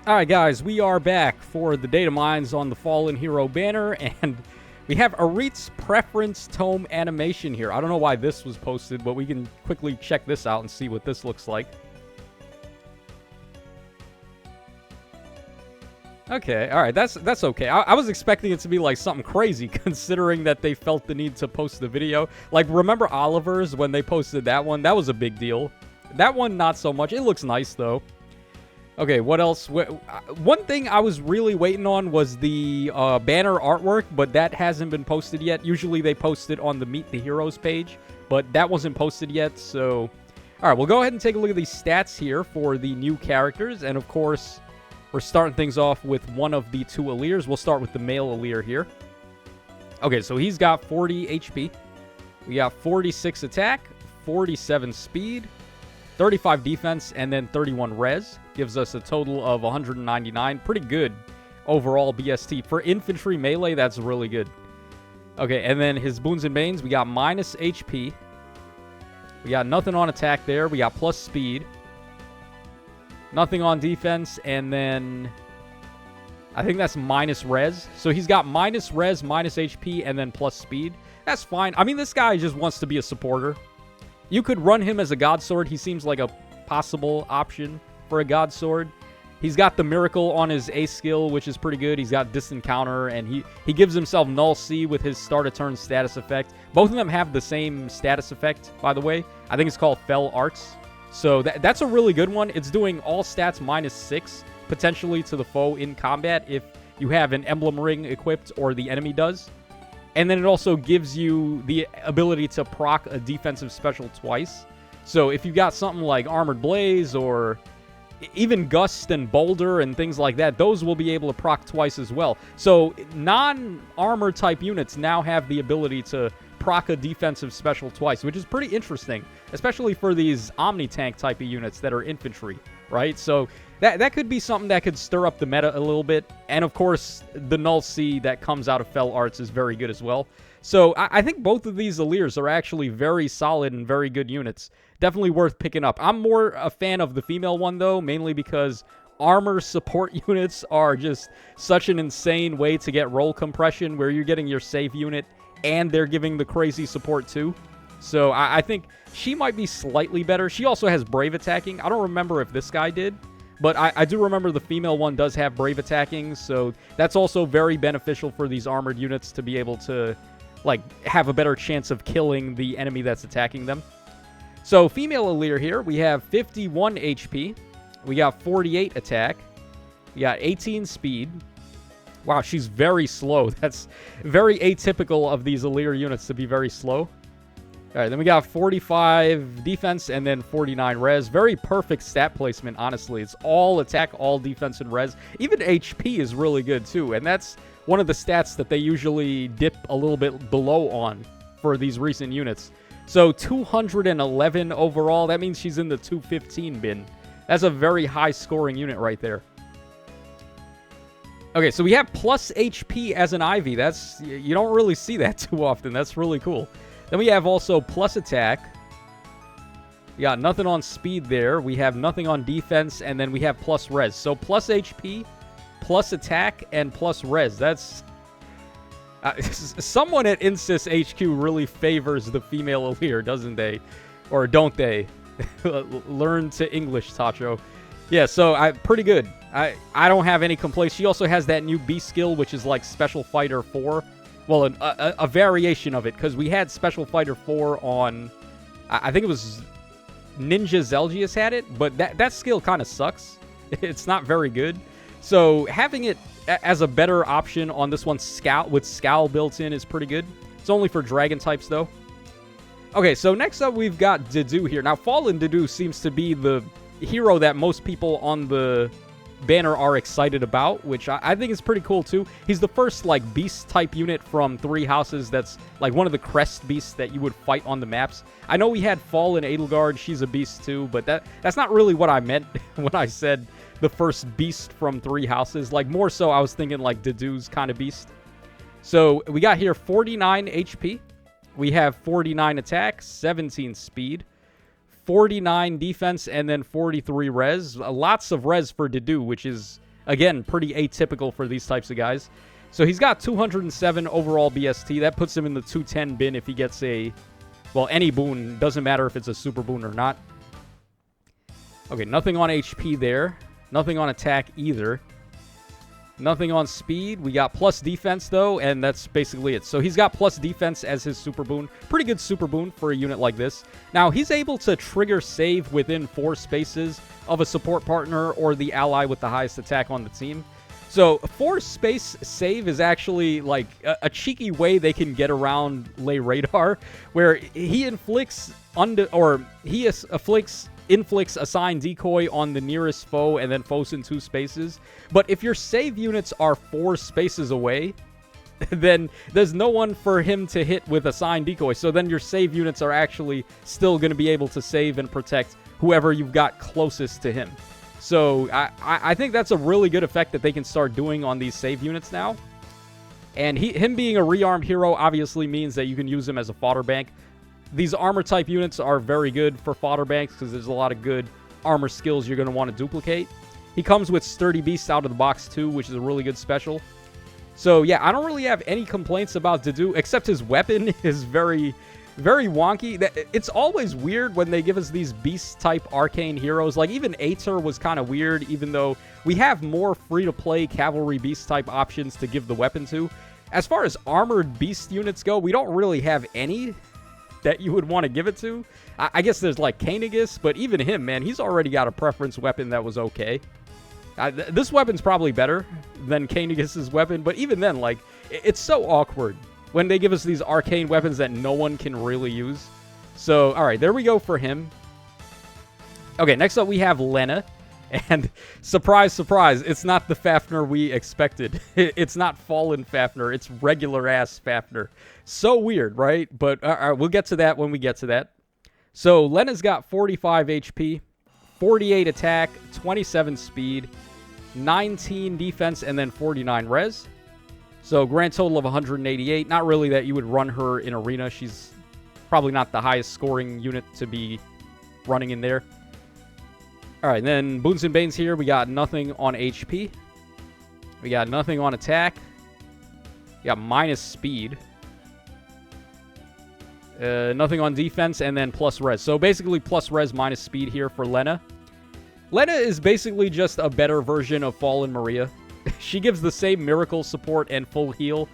Alright guys, we are back for the Datamines on the Fallen Hero banner, and we have Arit's Preference Tome animation here. I don't know why this was posted, but we can quickly check this out and see what this looks like. Okay, alright, that's okay. I was expecting it to be like something crazy, considering that they felt the need to post the video. Like, remember Oliver's when they posted that one? That was a big deal. That one, not so much. It looks nice, though. Okay, what else? One thing I was really waiting on was the banner artwork, but that hasn't been posted yet. Usually they post it on the Meet the Heroes page, but that wasn't posted yet, so... Alright, we'll go ahead and take a look at these stats here for the new characters, and of course, we're starting things off with one of the two Aleers. We'll start with the male Aleer here. Okay, so he's got 40 HP. We got 46 attack, 47 speed, 35 defense, and then 31 res. Gives us a total of 199. Pretty good overall BST. For infantry melee, that's really good. Okay, and then his boons and banes, we got minus HP. We got nothing on attack there. We got plus speed. Nothing on defense, and then... I think that's minus res. So he's got minus res, minus HP, and then plus speed. That's fine. I mean, this guy just wants to be a supporter. You could run him as a God Sword. He seems like a possible option for a God Sword. He's got the Miracle on his A skill, which is pretty good. He's got Distant Counter, and he gives himself Null C with his start a turn status effect. Both of them have the same status effect, by the way. I think it's called Fell Arts. So that's a really good one. It's doing all stats minus 6, potentially to the foe in combat if you have an Emblem Ring equipped or the enemy does. And then it also gives you the ability to proc a defensive special twice. So if you got something like Armored Blaze or even Gust and Boulder and things like that, those will be able to proc twice as well. So non-armor type units now have the ability to proc a defensive special twice, which is pretty interesting, especially for these Omni-Tank type of units that are infantry, right? So that could be something that could stir up the meta a little bit. And of course, the Null C that comes out of Fell Arts is very good as well. So I think both of these Aleers are actually very solid and very good units. Definitely worth picking up. I'm more a fan of the female one, though, mainly because armor support units are just such an insane way to get roll compression, where you're getting your save unit and they're giving the crazy support, too. So I think she might be slightly better. She also has Brave Attacking. I don't remember if this guy did, but I do remember the female one does have Brave Attacking, so that's also very beneficial for these armored units to be able to, like, have a better chance of killing the enemy that's attacking them. So, female Aleer here, we have 51 HP. We got 48 attack. We got 18 speed. Wow, she's very slow. That's very atypical of these Aleer units to be very slow. Alright, then we got 45 defense and then 49 res. Very perfect stat placement, honestly. It's all attack, all defense, and res. Even HP is really good, too. And that's one of the stats that they usually dip a little bit below on for these recent units. So 211 overall. That means she's in the 215 bin. That's a very high scoring unit right there. Okay, so we have plus HP as an Ivy. That's, you don't really see that too often. That's really cool. Then we have also plus attack. We got nothing on speed there. We have nothing on defense, and then we have plus res. So plus HP, plus attack, and plus res. That's... someone at Insys HQ really favors the female Aleer, doesn't they? Or don't they? Learn to English, Tacho. Yeah, so pretty good. I don't have any complaints. She also has that new B skill, which is like Special Fighter 4. Well, a variation of it, because we had Special Fighter 4 on... I think it was Ninja Zelgius had it, but that skill kind of sucks. It's not very good. So having it as a better option on this one, with Scowl built in, is pretty good. It's only for Dragon types, though. Okay, so next up we've got Dedue here. Now, Fallen Dedue seems to be the hero that most people on the banner are excited about, which I think is pretty cool, too. He's the first, like, beast-type unit from 3 houses that's, like, one of the crest beasts that you would fight on the maps. I know we had Fallen Edelgard. She's a beast, too, but that's not really what I meant when I said the first beast from 3 houses. Like, more so, I was thinking, like, Dedue's kind of beast. So, we got here 49 HP. We have 49 attack, 17 speed, 49 defense, and then 43 res. Lots of res for Dedue, which is Again, pretty atypical for these types of guys. So he's got 207 overall BST. That puts him in the 210 bin if he gets a, well, any boon. Doesn't matter if it's a super boon or not. Okay, nothing on HP there. Nothing on attack either. Nothing on speed. We got plus defense, though, and that's basically it. So he's got plus defense as his super boon. Pretty good super boon for a unit like this. Now, he's able to trigger save within 4 spaces of a support partner or the ally with the highest attack on the team. So 4 space save is actually like a cheeky way they can get around Lay Radar, where he inflicts inflicts assigned decoy on the nearest foe and then foes in 2 spaces. But if your save units are 4 spaces away, then there's no one for him to hit with assigned decoy. So then your save units are actually still going to be able to save and protect whoever you've got closest to him. So I think that's a really good effect that they can start doing on these save units now. And him being a rearmed hero obviously means that you can use him as a fodder bank. These armor type units are very good for fodder banks because there's a lot of good armor skills you're going to want to duplicate. He comes with Sturdy Beast out of the box too, which is a really good special. So yeah, I don't really have any complaints about Dedue, except his weapon is very, very wonky. It's always weird when they give us these beast-type arcane heroes. Like, even Aether was kind of weird, even though we have more free-to-play cavalry beast-type options to give the weapon to. As far as armored beast units go, we don't really have any that you would want to give it to. I guess there's, like, Kainigus, but even him, man, he's already got a preference weapon that was okay. This weapon's probably better than Kainigus' weapon, but even then, like, it's so awkward when they give us these arcane weapons that no one can really use. So, alright, there we go for him. Okay, next up we have Lena. And surprise, surprise, it's not the Fafnir we expected. It's not Fallen Fafnir, it's regular-ass Fafnir. So weird, right? But we'll get to that when we get to that. So, Lena's got 45 HP, 48 attack, 27 speed, 19 defense, and then 49 res. So, grand total of 188. Not really that you would run her in Arena. She's probably not the highest scoring unit to be running in there. Alright, then Boons and Banes here. We got nothing on HP. We got nothing on attack. We got minus speed. Nothing on defense, and then plus res. So, basically plus res minus speed here for Lena. Lena is basically just a better version of Fallen Maria. She gives the same miracle support and full heal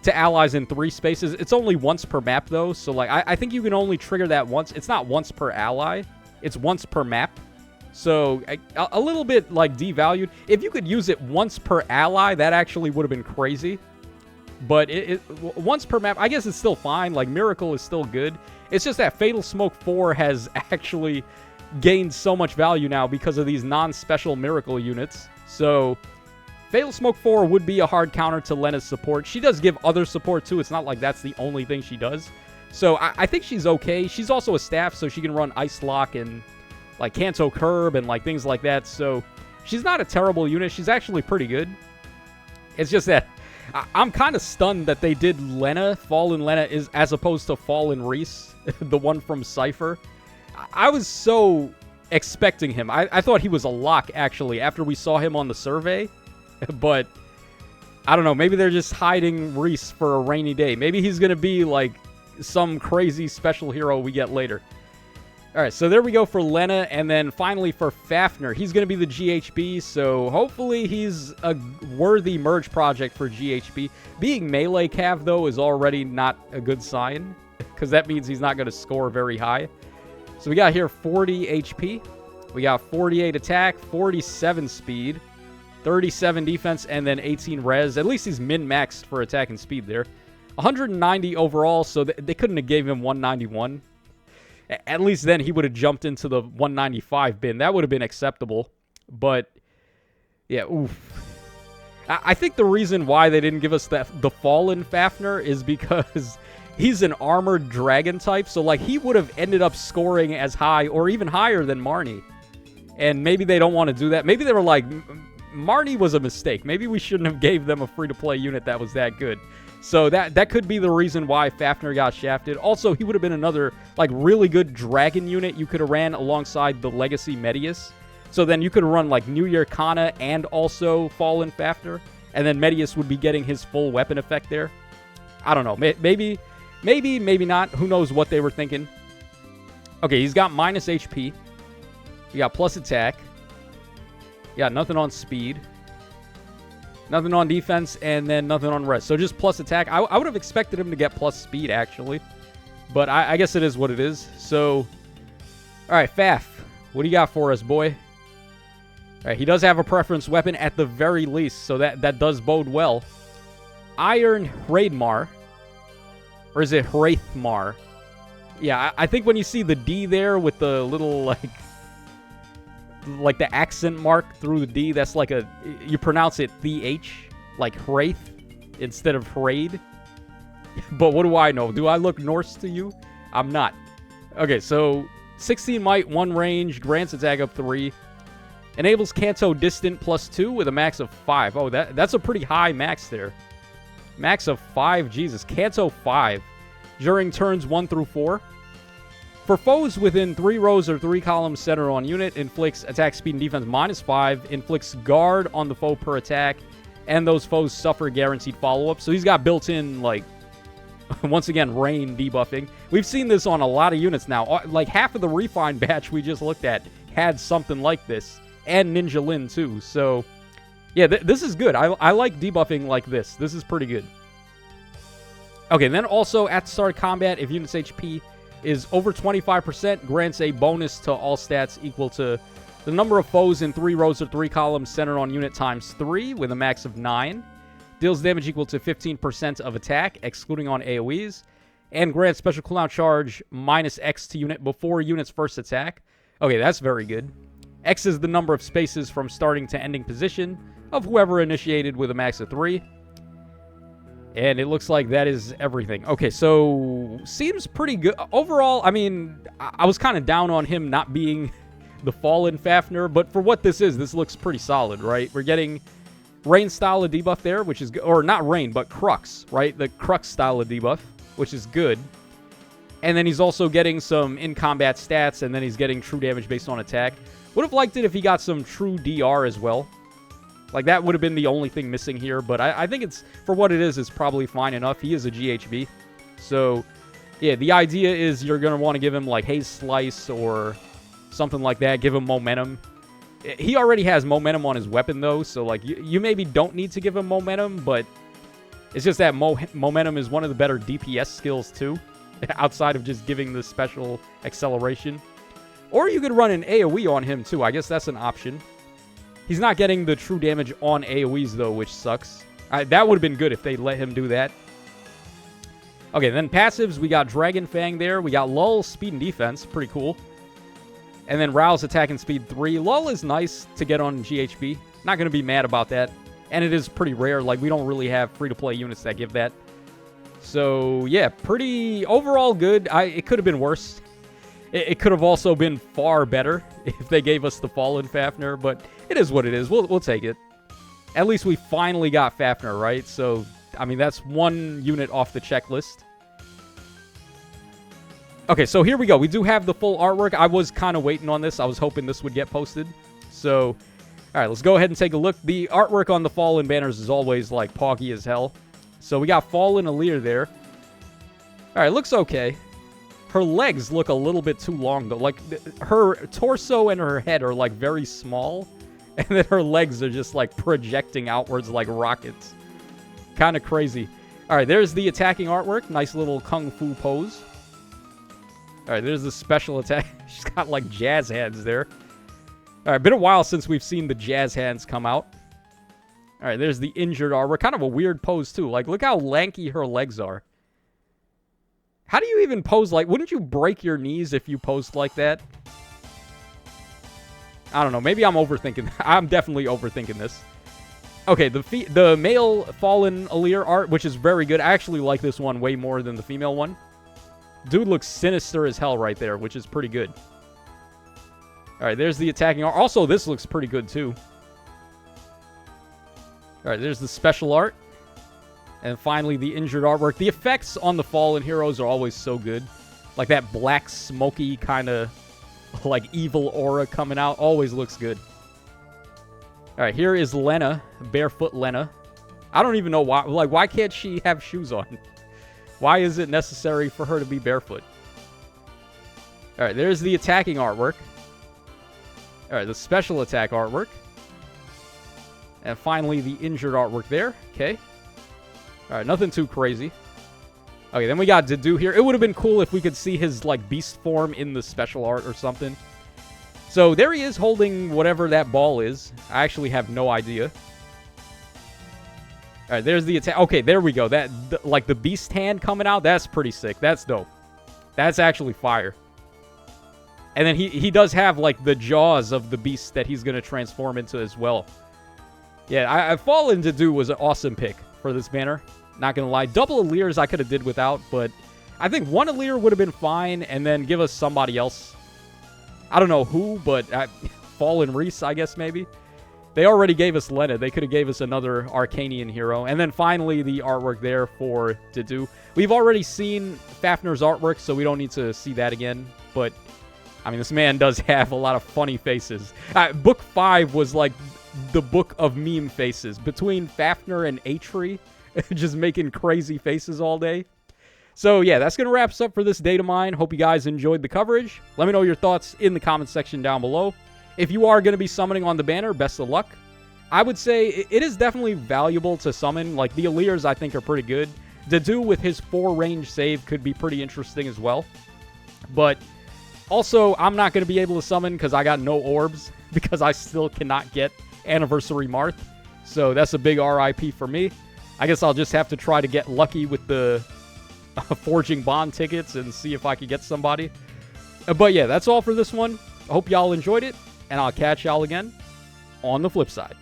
to allies in 3 spaces. It's only once per map, though. So, like, I think you can only trigger that once. It's not once per ally. It's once per map. So, a little bit, like, devalued. If you could use it once per ally, that actually would have been crazy. But once per map, I guess it's still fine. Like, Miracle is still good. It's just that Fatal Smoke 4 has actually gained so much value now because of these non-special Miracle units. So, Fatal Smoke 4 would be a hard counter to Lena's support. She does give other support, too. It's not like that's the only thing she does. So, I think she's okay. She's also a staff, so she can run Ice Lock and, like, Kanto Curb and, like, things like that. So, she's not a terrible unit. She's actually pretty good. It's just that I'm kind of stunned that they did Lena, Fallen Lena, as opposed to Fallen Reese, the one from Cypher. I was so expecting him. I thought he was a lock, actually, after we saw him on the survey. But, I don't know. Maybe they're just hiding Reese for a rainy day. Maybe he's going to be, like, some crazy special hero we get later. Alright, so there we go for Lena, and then finally for Fafnir. He's going to be the GHB, so hopefully he's a worthy merge project for GHB. Being melee cav, though, is already not a good sign, because that means he's not going to score very high. So we got here 40 HP, we got 48 attack, 47 speed, 37 defense, and then 18 res. At least he's min-maxed for attack and speed there. 190 overall, so they couldn't have gave him 191. At least then he would have jumped into the 195 bin. That would have been acceptable. But, yeah, oof. I think the reason why they didn't give us the Fallen Fafnir is because he's an armored dragon type. So, like, he would have ended up scoring as high or even higher than Marnie. And maybe they don't want to do that. Maybe they were like, Marnie was a mistake. Maybe we shouldn't have gave them a free-to-play unit that was that good. So that could be the reason why Fafnir got shafted. Also, he would have been another, like, really good dragon unit you could have ran alongside the Legacy Medius. So then you could run like New Year Kana and also Fallen Fafnir, and then Medius would be getting his full weapon effect there. I don't know. Maybe not. Who knows what they were thinking. Okay, he's got minus HP. He got plus attack. Yeah, nothing on speed. Nothing on defense, and then nothing on rest. So just plus attack. I would have expected him to get plus speed, actually. But I guess it is what it is. So, all right, Faf. What do you got for us, boy? All right, he does have a preference weapon at the very least, so that does bode well. Iron Hraidmar. Or is it Hraithmar? Yeah, I think when you see the D there with the little, like the accent mark through the D, that's like you pronounce it TH, like Hraith, instead of Hraid. But what do I know? Do I look Norse to you? I'm not. Okay, so 16 might, 1 range, grants attack up 3. Enables Kanto Distant +2 with a max of 5. Oh, that's a pretty high max there. Max of 5, Jesus. Kanto 5 during turns 1 through 4. For foes within 3 rows or 3 columns centered on unit, inflicts attack speed and defense -5, inflicts guard on the foe per attack, and those foes suffer guaranteed follow-up. So he's got built-in, like, once again, rain debuffing. We've seen this on a lot of units now. Like, half of the Refine batch we just looked at had something like this. And Ninja Lin, too. So, yeah, this is good. I like debuffing like this. This is pretty good. Okay, then also at the start of combat, if unit's HP is over 25%, grants a bonus to all stats equal to the number of foes in 3 rows or 3 columns centered on unit times 3 with a max of 9. Deals damage equal to 15% of attack, excluding on AoEs. And grants special cooldown charge -X to unit before unit's first attack. Okay, that's very good. X is the number of spaces from starting to ending position of whoever initiated with a max of 3. And it looks like that is everything. Okay, so seems pretty good. Overall, I mean, I was kind of down on him not being the Fallen Fafnir, but for what this is, this looks pretty solid, right? We're getting Rain style of debuff there, which is good. Or not Rain, but Crux, right? The Crux style of debuff, which is good. And then he's also getting some in-combat stats, and then he's getting true damage based on attack. Would have liked it if he got some true DR as well. Like, that would have been the only thing missing here, but I think it's, for what it is probably fine enough. He is a GHB. So, yeah, the idea is you're going to want to give him, like, Haze Slice or something like that. Give him momentum. He already has momentum on his weapon, though, so, like, you maybe don't need to give him momentum, but it's just that momentum is one of the better DPS skills, too, outside of just giving the special acceleration. Or you could run an AoE on him, too. I guess that's an option. He's not getting the true damage on AoEs, though, which sucks. That would have been good if they let him do that. Okay, then passives, we got Dragon Fang there. We got Lull, Speed and Defense. Pretty cool. And then Rouse, Attack and Speed 3. Lull is nice to get on GHB. Not going to be mad about that. And it is pretty rare. Like, we don't really have free-to-play units that give that. So, yeah, pretty overall good. It could have been worse. It could have also been far better if they gave us the Fallen Fafnir, but it is what it is. We'll take it. At least we finally got Fafnir, right? So, I mean, that's one unit off the checklist. Okay, so here we go. We do have the full artwork. I was kind of waiting on this. I was hoping this would get posted. So, all right, let's go ahead and take a look. The artwork on the Fallen banners is always, like, poggy as hell. So we got Fallen Alir there. All right, looks okay. Her legs look a little bit too long, though. Like, her torso and her head are, like, very small. And then her legs are just, like, projecting outwards like rockets. Kind of crazy. All right, there's the attacking artwork. Nice little kung fu pose. All right, there's the special attack. She's got, like, jazz hands there. All right, been a while since we've seen the jazz hands come out. All right, there's the injured artwork. Kind of a weird pose, too. Like, look how lanky her legs are. How do you even pose like... Wouldn't you break your knees if you posed like that? I don't know. Maybe I'm overthinking. I'm definitely overthinking this. Okay, the male Fallen Alir art, which is very good. I actually like this one way more than the female one. Dude looks sinister as hell right there, which is pretty good. All right, there's the attacking art. Also, this looks pretty good, too. All right, there's the special art. And finally, the injured artwork. The effects on the Fallen heroes are always so good. Like that black, smoky kind of like evil aura coming out. Always looks good. All right, here is Lena, barefoot Lena. I don't even know why. Like, why can't she have shoes on? Why is it necessary for her to be barefoot? All right, there's the attacking artwork. All right, the special attack artwork. And finally, the injured artwork there. Okay. All right, nothing too crazy. Okay, then we got Dedue here. It would have been cool if we could see his, like, beast form in the special art or something. So there he is holding whatever that ball is. I actually have no idea. All right, there's the attack. Okay, there we go. That, like, the beast hand coming out, that's pretty sick. That's dope. That's actually fire. And then he does have, like, the jaws of the beast that he's going to transform into as well. Yeah, I Fallen Dedue was an awesome pick for this banner. Not going to lie. Double Aleers I could have did without, but I think one Aleer would have been fine, and then give us somebody else. I don't know who, but Fallen Reese, I guess, maybe. They already gave us Lena. They could have gave us another Arcanian hero. And then finally, the artwork there for Dedue. We've already seen Fafnir's artwork, so we don't need to see that again. But, I mean, this man does have a lot of funny faces. Book 5 was like the book of meme faces. Between Fafnir and Atri, just making crazy faces all day. So, yeah, that's going to wrap us up for this Datamine. Hope you guys enjoyed the coverage. Let me know your thoughts in the comment section down below. If you are going to be summoning on the banner, best of luck. I would say it is definitely valuable to summon. Like, the Aleers, I think, are pretty good. Dedue with his 4-range save could be pretty interesting as well. But also, I'm not going to be able to summon because I got no orbs. Because I still cannot get Anniversary Marth. So that's a big RIP for me. I guess I'll just have to try to get lucky with the Forging Bond tickets and see if I can get somebody. But yeah, that's all for this one. I hope y'all enjoyed it, and I'll catch y'all again on the flip side.